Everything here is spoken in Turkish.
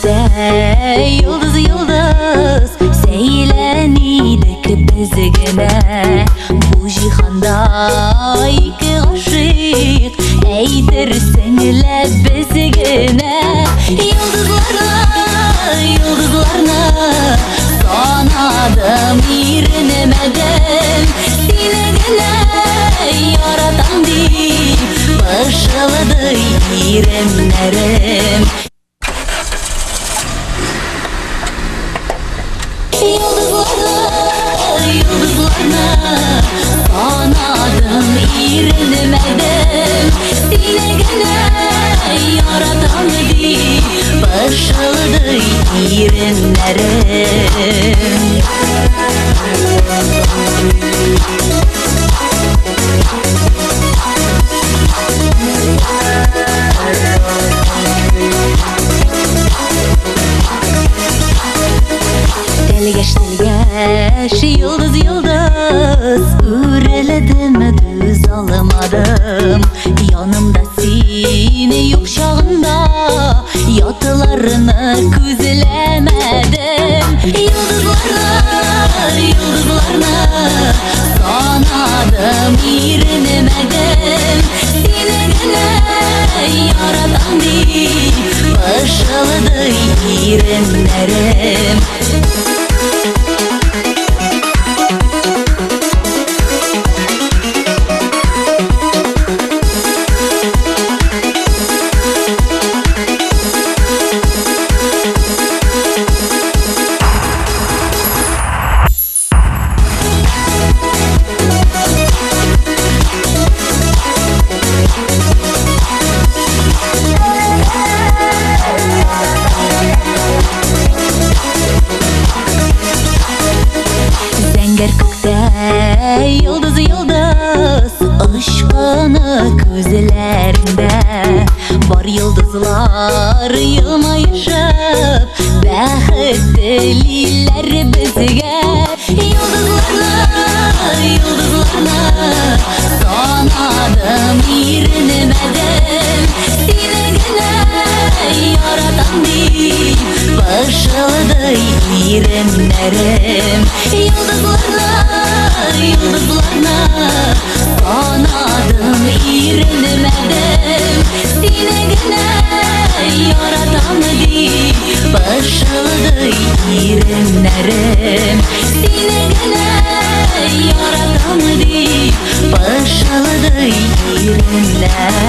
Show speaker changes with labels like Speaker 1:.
Speaker 1: gökte yıldız yıldız seyleniydik bizgine. Bu cihanda iki aşık eydirsinler bizgine. Yıldızlarına sanadım irinmeden, sinegine yaratan deyip başladı irinlerim. Yıldızlarına sanadım irinmeden, sinegine yaratan deyip başladı irinlerim. Delgeç yıldız yıldız üreledim düz alamadım. Yanımda seni yok şağında yatılarını küzlemedim. Yıldızlarına sanadım irinmedim, sinegine yaratan deyip başladı irinlerim. Yıldız yıldız aşkını gözlerinde, var yıldızlar yılmayışıp bəxet dililer bizge. Yıldızlarına sanadım irinmeden, sinegine yaratan deyip başladı irinlerim. Yıldızlarına sanadım irinmedim, sinegine yaratan deyip başladı irinlerim. Sinegine yaratan deyip başladı irinlerim.